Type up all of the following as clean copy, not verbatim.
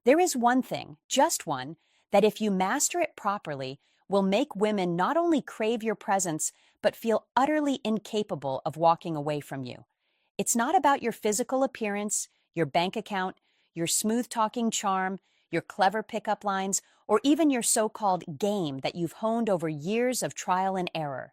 There is one thing, just one, that if you master it properly, will make women not only crave your presence, but feel utterly incapable of walking away from you. It's not about your physical appearance, your bank account, your smooth-talking charm, your clever pickup lines, or even your so-called game that you've honed over years of trial and error.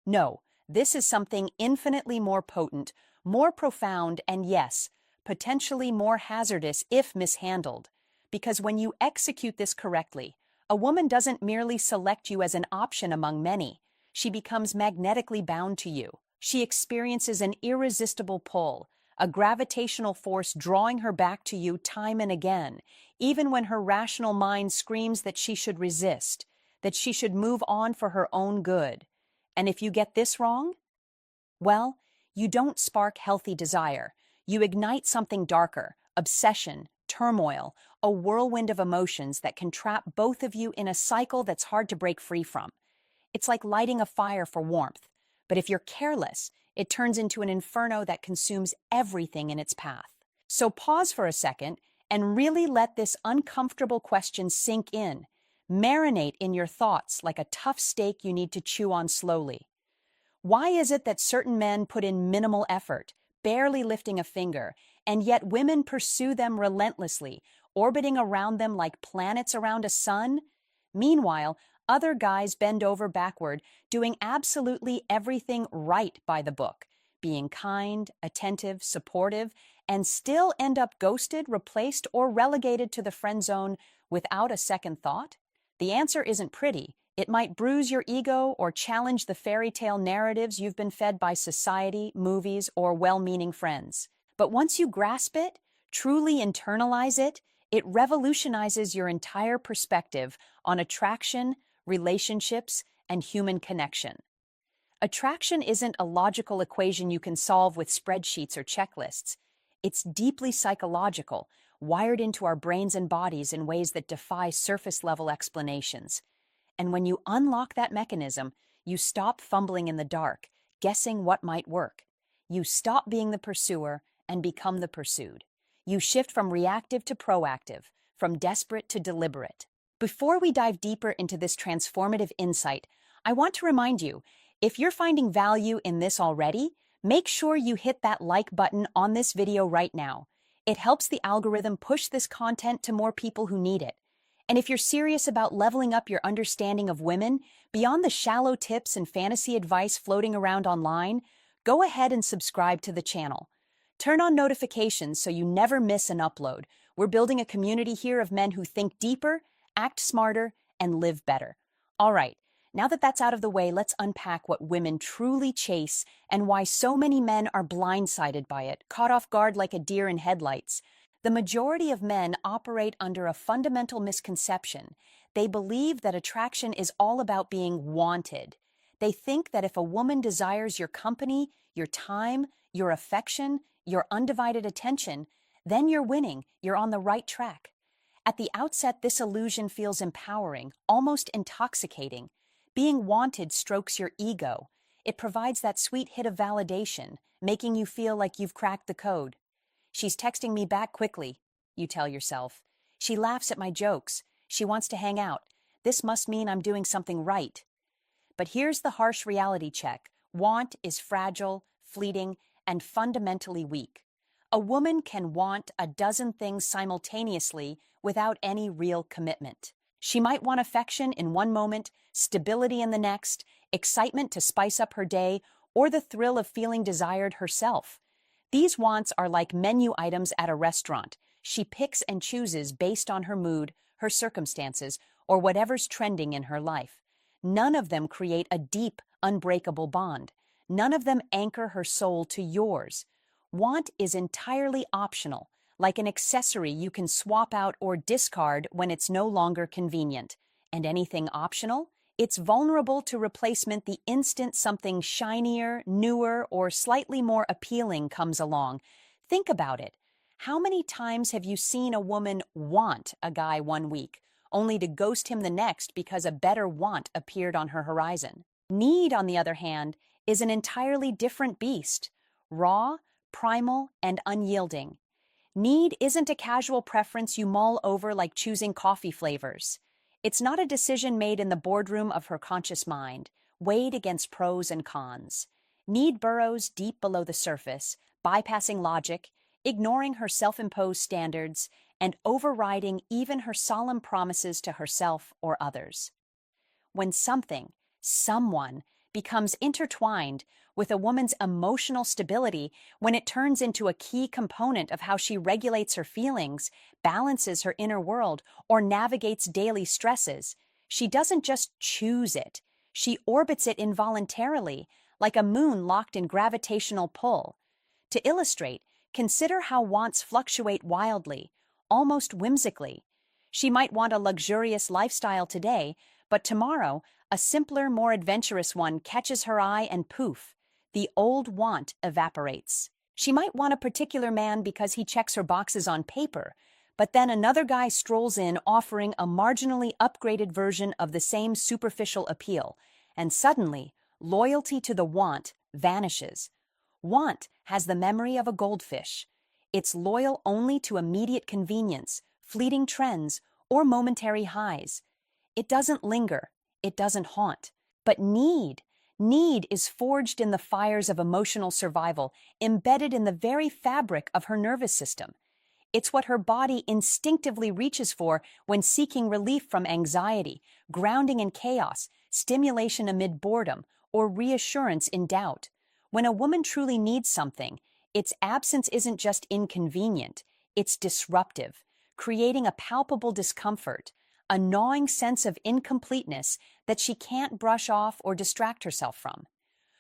No, this is something infinitely more potent, more profound, and yes, potentially more hazardous if mishandled. Because when you execute this correctly, a woman doesn't merely select you as an option among many. She becomes magnetically bound to you. She experiences an irresistible pull, a gravitational force drawing her back to you time and again, even when her rational mind screams that she should resist, that she should move on for her own good. And if you get this wrong, well, you don't spark healthy desire. You ignite something darker, obsession, turmoil, a whirlwind of emotions that can trap both of you in a cycle that's hard to break free from. It's like lighting a fire for warmth, but if you're careless, it turns into an inferno that consumes everything in its path. So pause for a second and really let this uncomfortable question sink in. Marinate in your thoughts like a tough steak you need to chew on slowly. Why is it that certain men put in minimal effort, barely lifting a finger, and yet women pursue them relentlessly, orbiting around them like planets around a sun? Meanwhile, other guys bend over backward, doing absolutely everything right by the book, being kind, attentive, supportive, and still end up ghosted, replaced, or relegated to the friend zone without a second thought? The answer isn't pretty. It might bruise your ego or challenge the fairy tale narratives you've been fed by society, movies, or well-meaning friends. But once you grasp it, truly internalize it, it revolutionizes your entire perspective on attraction, relationships, and human connection. Attraction isn't a logical equation you can solve with spreadsheets or checklists. It's deeply psychological, wired into our brains and bodies in ways that defy surface-level explanations. And when you unlock that mechanism, you stop fumbling in the dark, guessing what might work. You stop being the pursuer and become the pursued. You shift from reactive to proactive, from desperate to deliberate. Before we dive deeper into this transformative insight, I want to remind you, if you're finding value in this already, make sure you hit that like button on this video right now. It helps the algorithm push this content to more people who need it. And if you're serious about leveling up your understanding of women, beyond the shallow tips and fantasy advice floating around online, go ahead and subscribe to the channel. Turn on notifications so you never miss an upload. We're building a community here of men who think deeper, act smarter, and live better. All right, now that that's out of the way, let's unpack what women truly chase and why so many men are blindsided by it, caught off guard like a deer in headlights. The majority of men operate under a fundamental misconception. They believe that attraction is all about being wanted. They think that if a woman desires your company, your time, your affection, your undivided attention, then you're winning, you're on the right track. At the outset, this illusion feels empowering, almost intoxicating. Being wanted strokes your ego. It provides that sweet hit of validation, making you feel like you've cracked the code. She's texting me back quickly, you tell yourself. She laughs at my jokes. She wants to hang out. This must mean I'm doing something right. But here's the harsh reality check. Want is fragile, fleeting, and fundamentally weak. A woman can want a dozen things simultaneously without any real commitment. She might want affection in one moment, stability in the next, excitement to spice up her day, or the thrill of feeling desired herself. These wants are like menu items at a restaurant. She picks and chooses based on her mood, her circumstances, or whatever's trending in her life. None of them create a deep, unbreakable bond. None of them anchor her soul to yours. Want is entirely optional, like an accessory you can swap out or discard when it's no longer convenient. And anything optional? It's vulnerable to replacement the instant something shinier, newer, or slightly more appealing comes along. Think about it. How many times have you seen a woman want a guy one week, only to ghost him the next because a better want appeared on her horizon? Need, on the other hand, is an entirely different beast. Raw, primal, and unyielding. Need isn't a casual preference you mull over like choosing coffee flavors. It's not a decision made in the boardroom of her conscious mind, weighed against pros and cons. Need burrows deep below the surface, bypassing logic, ignoring her self-imposed standards, and overriding even her solemn promises to herself or others. When someone becomes intertwined with a woman's emotional stability, when it turns into a key component of how she regulates her feelings, balances her inner world, or navigates daily stresses, she doesn't just choose it. She orbits it involuntarily, like a moon locked in gravitational pull. To illustrate, consider how wants fluctuate wildly, almost whimsically. She might want a luxurious lifestyle today, but tomorrow, a simpler, more adventurous one catches her eye and poof, the old want evaporates. She might want a particular man because he checks her boxes on paper, but then another guy strolls in offering a marginally upgraded version of the same superficial appeal, and suddenly, loyalty to the want vanishes. Want has the memory of a goldfish. It's loyal only to immediate convenience, fleeting trends, or momentary highs. It doesn't linger, it doesn't haunt. But need is forged in the fires of emotional survival, embedded in the very fabric of her nervous system. It's what her body instinctively reaches for when seeking relief from anxiety, grounding in chaos, stimulation amid boredom, or reassurance in doubt. When a woman truly needs something, its absence isn't just inconvenient, it's disruptive, creating a palpable discomfort, a gnawing sense of incompleteness that she can't brush off or distract herself from.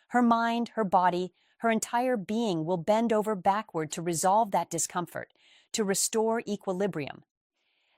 Her mind, her body, her entire being will bend over backward to resolve that discomfort, to restore equilibrium.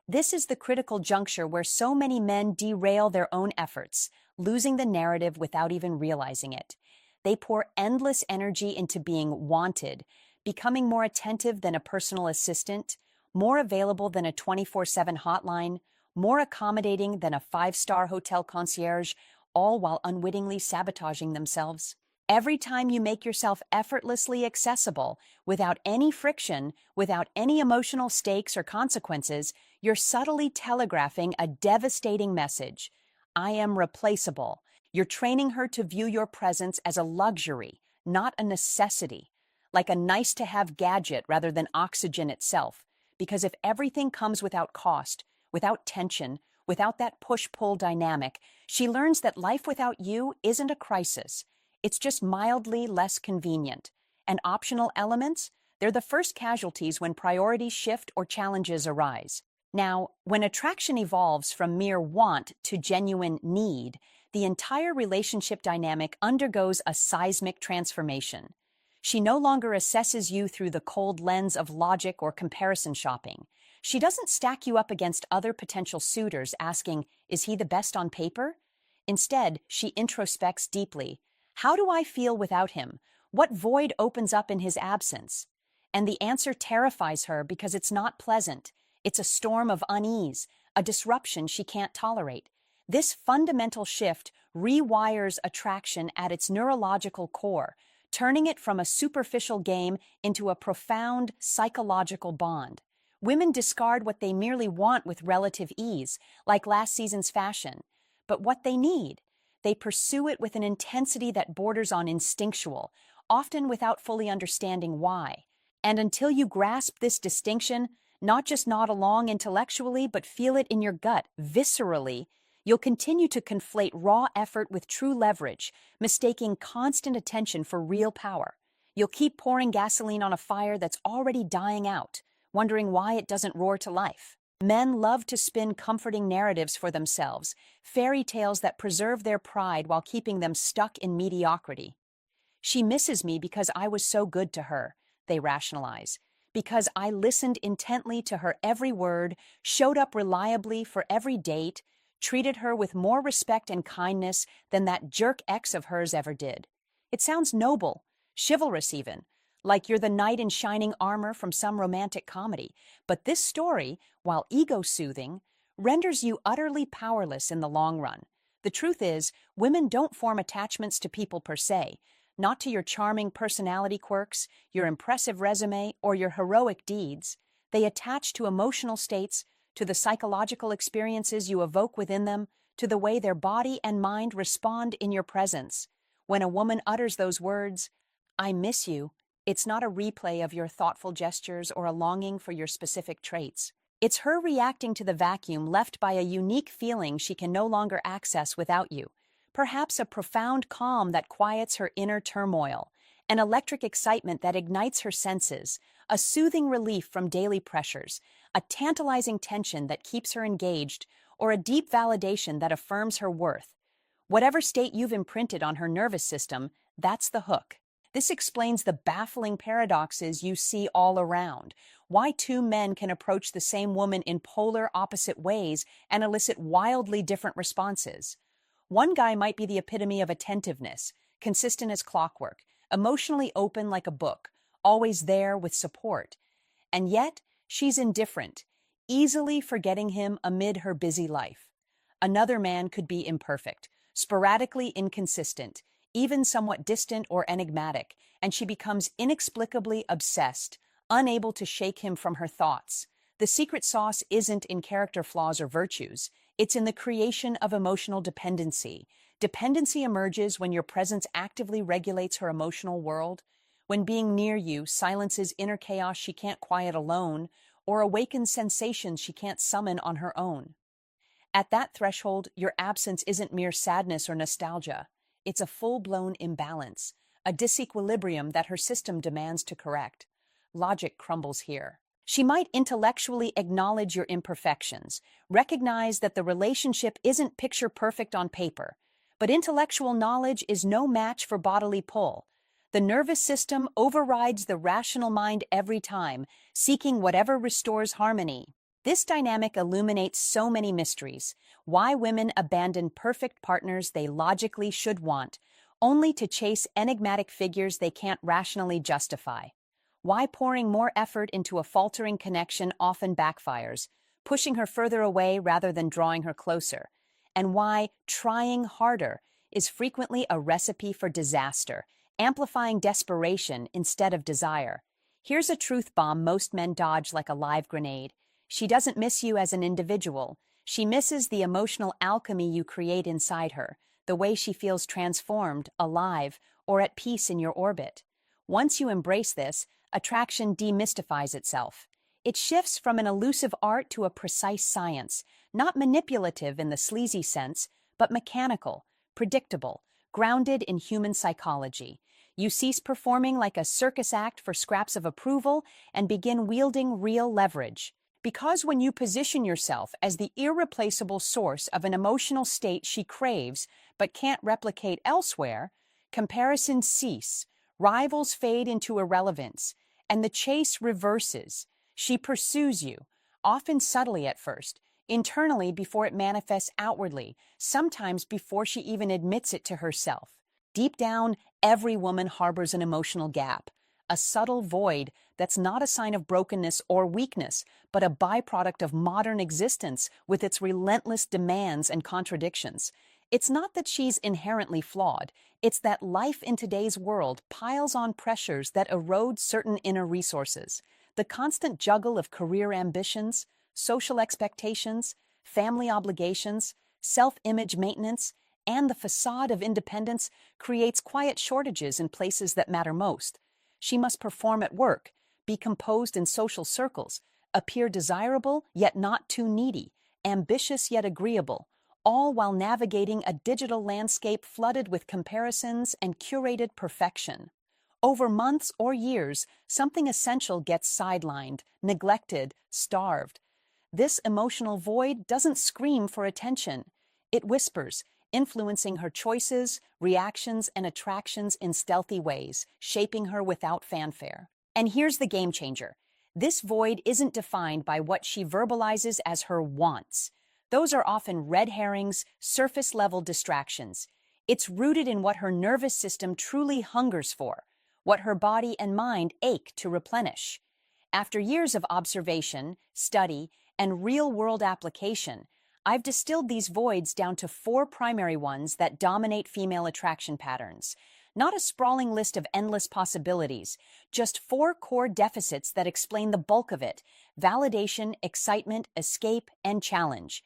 This is the critical juncture where so many men derail their own efforts, losing the narrative without even realizing it. They pour endless energy into being wanted, becoming more attentive than a personal assistant, more available than a 24/7 hotline, more accommodating than a five-star hotel concierge, all while unwittingly sabotaging themselves. Every time you make yourself effortlessly accessible, without any friction, without any emotional stakes or consequences, you're subtly telegraphing a devastating message. I am replaceable. You're training her to view your presence as a luxury, not a necessity, like a nice-to-have gadget rather than oxygen itself. Because if everything comes without cost, without tension, without that push-pull dynamic, she learns that life without you isn't a crisis. It's just mildly less convenient. And optional elements? They're the first casualties when priorities shift or challenges arise. Now, when attraction evolves from mere want to genuine need, the entire relationship dynamic undergoes a seismic transformation. She no longer assesses you through the cold lens of logic or comparison shopping. She doesn't stack you up against other potential suitors asking, is he the best on paper? Instead, she introspects deeply. How do I feel without him? What void opens up in his absence? And the answer terrifies her because it's not pleasant. It's a storm of unease, a disruption she can't tolerate. This fundamental shift rewires attraction at its neurological core, turning it from a superficial game into a profound psychological bond. Women discard what they merely want with relative ease, like last season's fashion. But what they need, they pursue it with an intensity that borders on instinctual, often without fully understanding why. And until you grasp this distinction, not just nod along intellectually, but feel it in your gut, viscerally, you'll continue to conflate raw effort with true leverage, mistaking constant attention for real power. You'll keep pouring gasoline on a fire that's already dying out, wondering why it doesn't roar to life. Men love to spin comforting narratives for themselves, fairy tales that preserve their pride while keeping them stuck in mediocrity. She misses me because I was so good to her, they rationalize. Because I listened intently to her every word, showed up reliably for every date, treated her with more respect and kindness than that jerk ex of hers ever did. It sounds noble, chivalrous even, like you're the knight in shining armor from some romantic comedy. But this story, while ego-soothing, renders you utterly powerless in the long run. The truth is, women don't form attachments to people per se, not to your charming personality quirks, your impressive resume, or your heroic deeds. They attach to emotional states, to the psychological experiences you evoke within them, to the way their body and mind respond in your presence. When a woman utters those words, "I miss you," it's not a replay of your thoughtful gestures or a longing for your specific traits. It's her reacting to the vacuum left by a unique feeling she can no longer access without you. Perhaps a profound calm that quiets her inner turmoil, an electric excitement that ignites her senses, a soothing relief from daily pressures, a tantalizing tension that keeps her engaged, or a deep validation that affirms her worth. Whatever state you've imprinted on her nervous system, that's the hook. This explains the baffling paradoxes you see all around. Why two men can approach the same woman in polar opposite ways and elicit wildly different responses. One guy might be the epitome of attentiveness, consistent as clockwork, emotionally open like a book, always there with support. And yet, she's indifferent, easily forgetting him amid her busy life. Another man could be imperfect, sporadically inconsistent, even somewhat distant or enigmatic, and she becomes inexplicably obsessed, unable to shake him from her thoughts. The secret sauce isn't in character flaws or virtues, it's in the creation of emotional dependency. Dependency emerges when your presence actively regulates her emotional world, when being near you silences inner chaos she can't quiet alone, or awakens sensations she can't summon on her own. At that threshold, your absence isn't mere sadness or nostalgia. It's a full-blown imbalance, a disequilibrium that her system demands to correct. Logic crumbles here. She might intellectually acknowledge your imperfections, recognize that the relationship isn't picture perfect on paper, but intellectual knowledge is no match for bodily pull. The nervous system overrides the rational mind every time, seeking whatever restores harmony. This dynamic illuminates so many mysteries: why women abandon perfect partners they logically should want, only to chase enigmatic figures they can't rationally justify. Why pouring more effort into a faltering connection often backfires, pushing her further away rather than drawing her closer. And why trying harder is frequently a recipe for disaster, amplifying desperation instead of desire. Here's a truth bomb most men dodge like a live grenade. She doesn't miss you as an individual. She misses the emotional alchemy you create inside her, the way she feels transformed, alive, or at peace in your orbit. Once you embrace this, attraction demystifies itself. It shifts from an elusive art to a precise science, not manipulative in the sleazy sense, but mechanical, predictable, grounded in human psychology. You cease performing like a circus act for scraps of approval and begin wielding real leverage. Because when you position yourself as the irreplaceable source of an emotional state she craves but can't replicate elsewhere, comparisons cease, rivals fade into irrelevance, and the chase reverses. She pursues you, often subtly at first, internally before it manifests outwardly, sometimes before she even admits it to herself. Deep down, every woman harbors an emotional gap, a subtle void that's not a sign of brokenness or weakness, but a byproduct of modern existence with its relentless demands and contradictions. It's not that she's inherently flawed, it's that life in today's world piles on pressures that erode certain inner resources. The constant juggle of career ambitions, social expectations, family obligations, self-image maintenance, and the facade of independence creates quiet shortages in places that matter most. She must perform at work, be composed in social circles, appear desirable yet not too needy, ambitious yet agreeable, all while navigating a digital landscape flooded with comparisons and curated perfection. Over months or years, something essential gets sidelined, neglected, starved. This emotional void doesn't scream for attention. It whispers, influencing her choices, reactions, and attractions in stealthy ways, shaping her without fanfare. And here's the game changer. This void isn't defined by what she verbalizes as her wants. Those are often red herrings, surface-level distractions. It's rooted in what her nervous system truly hungers for, what her body and mind ache to replenish. After years of observation, study, and real-world application, I've distilled these voids down to 4 primary ones that dominate female attraction patterns. Not a sprawling list of endless possibilities, just four core deficits that explain the bulk of it: validation, excitement, escape, and challenge.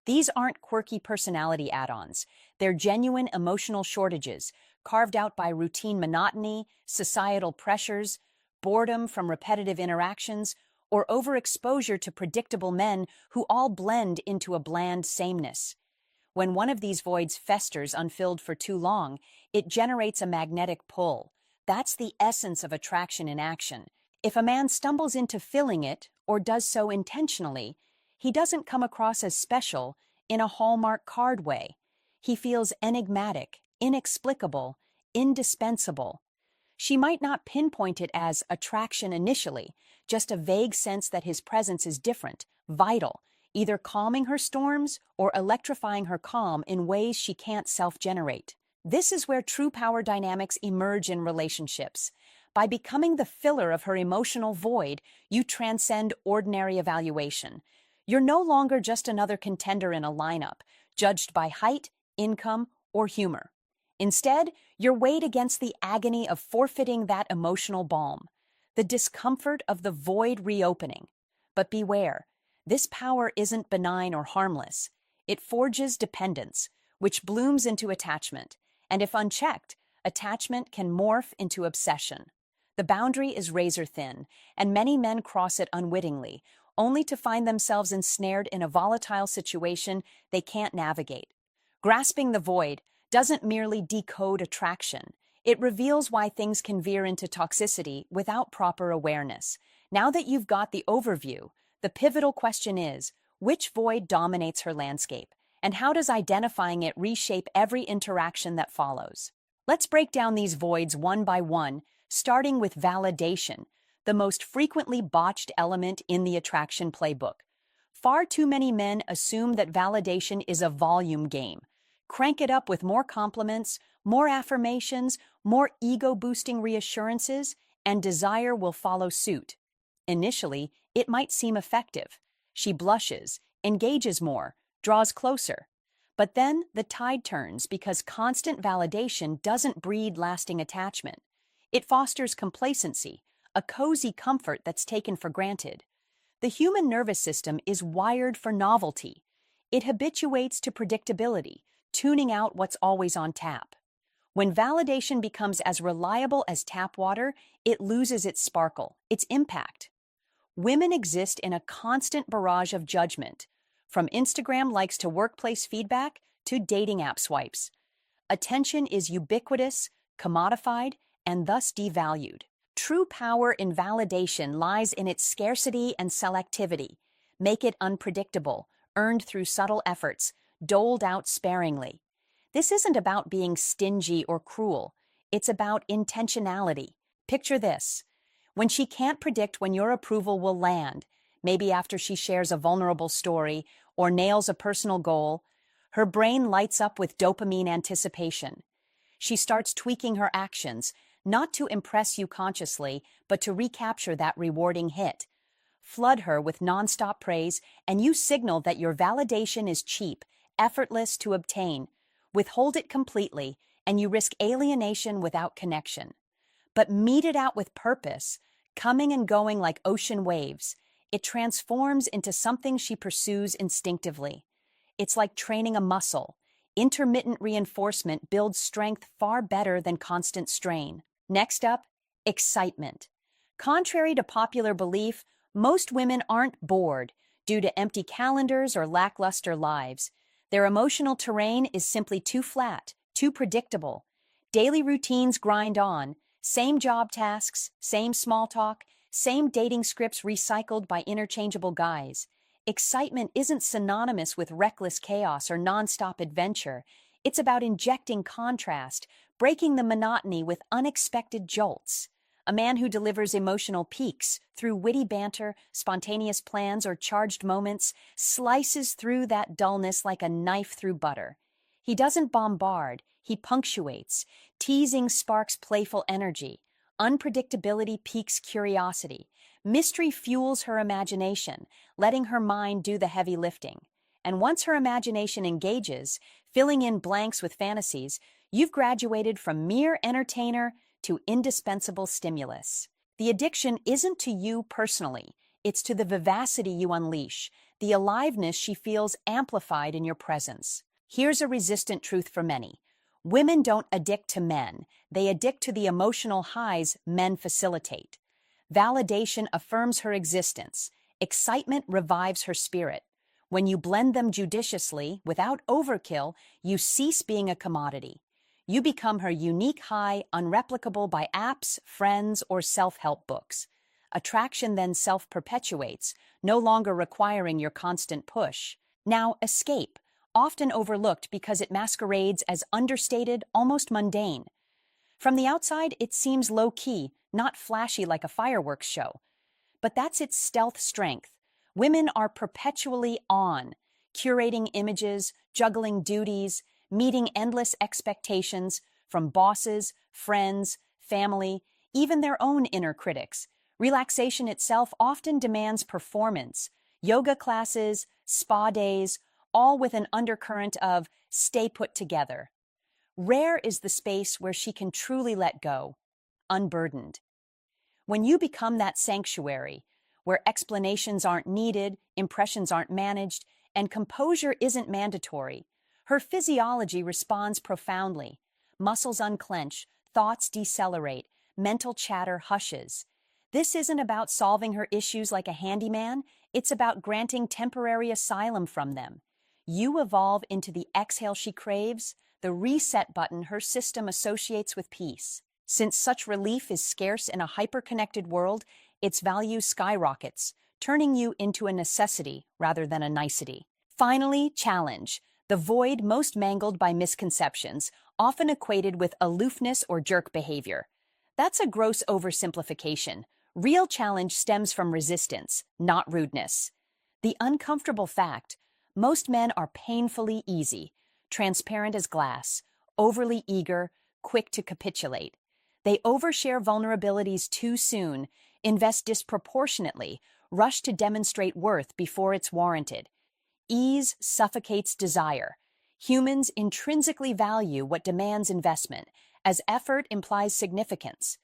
These aren't quirky personality add-ons. They're genuine emotional shortages, carved out by routine monotony, societal pressures, boredom from repetitive interactions, or overexposure to predictable men who all blend into a bland sameness. When one of these voids festers unfilled for too long, it generates a magnetic pull. That's the essence of attraction in action. If a man stumbles into filling it, or does so intentionally, he doesn't come across as special in a Hallmark card way. He feels enigmatic, inexplicable, indispensable. She might not pinpoint it as attraction initially, just a vague sense that his presence is different, vital, either calming her storms or electrifying her calm in ways she can't self-generate. This is where true power dynamics emerge in relationships. By becoming the filler of her emotional void, you transcend ordinary evaluation. You're no longer just another contender in a lineup, judged by height, income, or humor. Instead, you're weighed against the agony of forfeiting that emotional balm, the discomfort of the void reopening. But beware, this power isn't benign or harmless. It forges dependence, which blooms into attachment, and if unchecked, attachment can morph into obsession. The boundary is razor thin, and many men cross it unwittingly, only to find themselves ensnared in a volatile situation they can't navigate. Grasping the void doesn't merely decode attraction. It reveals why things can veer into toxicity without proper awareness. Now that you've got the overview, the pivotal question is, which void dominates her landscape, and how does identifying it reshape every interaction that follows? Let's break down these voids one by one, starting with validation, the most frequently botched element in the attraction playbook. Far too many men assume that validation is a volume game. Crank it up with more compliments, more affirmations, more ego-boosting reassurances, and desire will follow suit. Initially, it might seem effective. She blushes, engages more, draws closer. But then the tide turns because constant validation doesn't breed lasting attachment. It fosters complacency, a cozy comfort that's taken for granted. The human nervous system is wired for novelty. It habituates to predictability, tuning out what's always on tap. When validation becomes as reliable as tap water, it loses its sparkle, its impact. Women exist in a constant barrage of judgment, from Instagram likes to workplace feedback to dating app swipes. Attention is ubiquitous, commodified, and thus devalued. True power in validation lies in its scarcity and selectivity. Make it unpredictable, earned through subtle efforts, doled out sparingly. This isn't about being stingy or cruel. It's about intentionality. Picture this. When she can't predict when your approval will land, maybe after she shares a vulnerable story or nails a personal goal, her brain lights up with dopamine anticipation. She starts tweaking her actions, not to impress you consciously, but to recapture that rewarding hit. Flood her with nonstop praise, and you signal that your validation is cheap, effortless to obtain. Withhold it completely, and you risk alienation without connection. But meet it out with purpose, coming and going like ocean waves. It transforms into something she pursues instinctively. It's like training a muscle. Intermittent reinforcement builds strength far better than constant strain. Next up, excitement. Contrary to popular belief, most women aren't bored due to empty calendars or lackluster lives. Their emotional terrain is simply too flat, too predictable. Daily routines grind on, same job tasks, same small talk, same dating scripts recycled by interchangeable guys. Excitement isn't synonymous with reckless chaos or nonstop adventure. It's about injecting contrast, breaking the monotony with unexpected jolts. A man who delivers emotional peaks through witty banter, spontaneous plans, or charged moments slices through that dullness like a knife through butter. He doesn't bombard, he punctuates. Teasing sparks playful energy. Unpredictability piques curiosity. Mystery fuels her imagination, letting her mind do the heavy lifting. And once her imagination engages, filling in blanks with fantasies, you've graduated from mere entertainer to indispensable stimulus. The addiction isn't to you personally, it's to the vivacity you unleash, the aliveness she feels amplified in your presence. Here's a resistant truth for many. Women don't addict to men, they addict to the emotional highs men facilitate. Validation affirms her existence. Excitement revives her spirit. When you blend them judiciously, without overkill, you cease being a commodity. You become her unique high, unreplicable by apps, friends, or self-help books. Attraction then self-perpetuates, no longer requiring your constant push. Now, escape, often overlooked because it masquerades as understated, almost mundane. From the outside, it seems low-key, not flashy like a fireworks show. But that's its stealth strength. Women are perpetually on, curating images, juggling duties, meeting endless expectations from bosses, friends, family, even their own inner critics. Relaxation itself often demands performance. Yoga classes, spa days, all with an undercurrent of stay put together. Rare is the space where she can truly let go, unburdened. When you become that sanctuary, where explanations aren't needed, impressions aren't managed, and composure isn't mandatory, her physiology responds profoundly. Muscles unclench, thoughts decelerate, mental chatter hushes. This isn't about solving her issues like a handyman, it's about granting temporary asylum from them. You evolve into the exhale she craves, the reset button her system associates with peace. Since such relief is scarce in a hyper-connected world, its value skyrockets, turning you into a necessity rather than a nicety. Finally, challenge, the void most mangled by misconceptions, often equated with aloofness or jerk behavior. That's a gross oversimplification. Real challenge stems from resistance, not rudeness. The uncomfortable fact, most men are painfully easy, transparent as glass, overly eager, quick to capitulate. They overshare vulnerabilities too soon, invest disproportionately, rush to demonstrate worth before it's warranted. Ease suffocates desire. Humans intrinsically value what demands investment, as effort implies significance.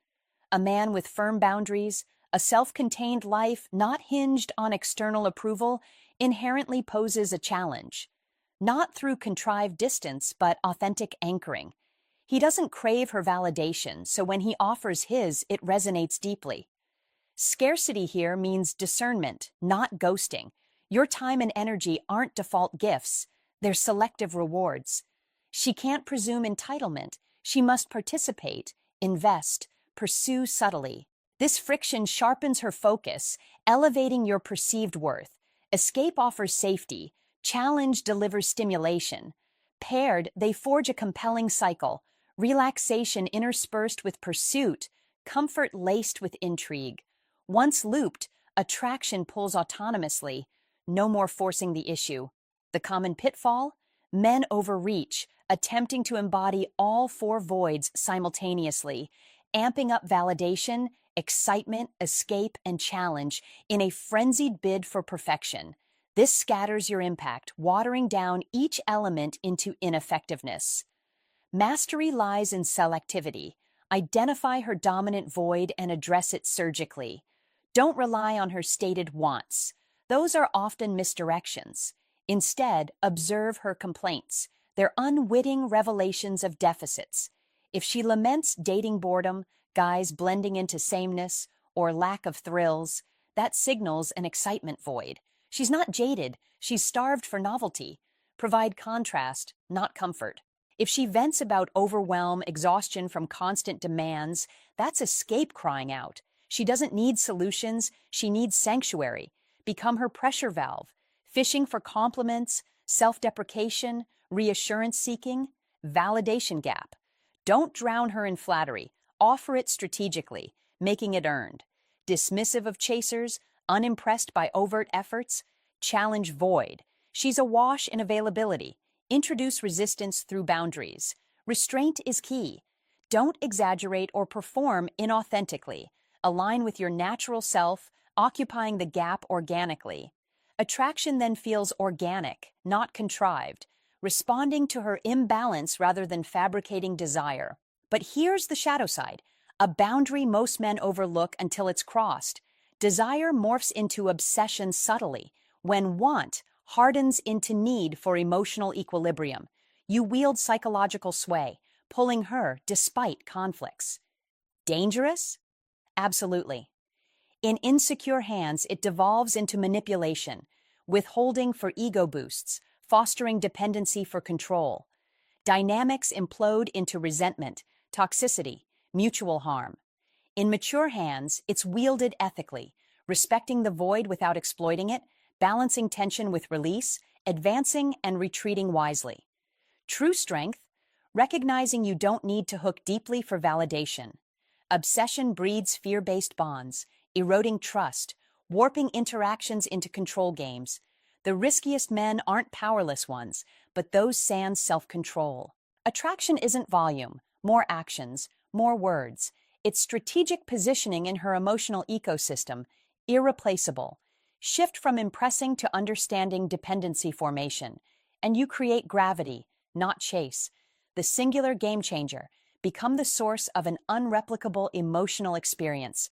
A man with firm boundaries, a self-contained life not hinged on external approval, inherently poses a challenge. Not through contrived distance, but authentic anchoring. He doesn't crave her validation, so when he offers his, it resonates deeply. Scarcity here means discernment, not ghosting. Your time and energy aren't default gifts, they're selective rewards. She can't presume entitlement, she must participate, invest, pursue subtly. This friction sharpens her focus, elevating your perceived worth. Escape offers safety, challenge delivers stimulation. Paired, they forge a compelling cycle, relaxation interspersed with pursuit, comfort laced with intrigue. Once looped, attraction pulls autonomously, no more forcing the issue. The common pitfall? Men overreach, attempting to embody all four voids simultaneously, amping up validation, excitement, escape, and challenge in a frenzied bid for perfection. This scatters your impact, watering down each element into ineffectiveness. Mastery lies in selectivity. Identify her dominant void and address it surgically. Don't rely on her stated wants. Those are often misdirections. Instead, observe her complaints. They're unwitting revelations of deficits. If she laments dating boredom, guys blending into sameness, or lack of thrills, that signals an excitement void. She's not jaded, she's starved for novelty. Provide contrast, not comfort. If she vents about overwhelm, exhaustion from constant demands, that's escape crying out. She doesn't need solutions, she needs sanctuary. Become her pressure valve, fishing for compliments, self-deprecation, reassurance seeking, validation gap. Don't drown her in flattery, offer it strategically, making it earned. Dismissive of chasers, unimpressed by overt efforts, challenge void. She's awash in availability. Introduce resistance through boundaries. Restraint is key. Don't exaggerate or perform inauthentically. Align with your natural self, occupying the gap organically. Attraction then feels organic, not contrived. responding to her imbalance rather than fabricating desire. But here's the shadow side, a boundary most men overlook until it's crossed. Desire morphs into obsession subtly, when want hardens into need for emotional equilibrium. You wield psychological sway, pulling her despite conflicts. Dangerous? Absolutely. In insecure hands, it devolves into manipulation, withholding for ego boosts, fostering dependency for control. Dynamics implode into resentment, toxicity, mutual harm. In mature hands, it's wielded ethically, respecting the void without exploiting it, balancing tension with release, advancing and retreating wisely. True strength, recognizing you don't need to hook deeply for validation. Obsession breeds fear-based bonds, eroding trust, warping interactions into control games. The riskiest men aren't powerless ones, but those sans self-control. Attraction isn't volume, more actions, more words. It's strategic positioning in her emotional ecosystem, irreplaceable. Shift from impressing to understanding dependency formation, and you create gravity, not chase. The singular game changer, become the source of an unreplicable emotional experience.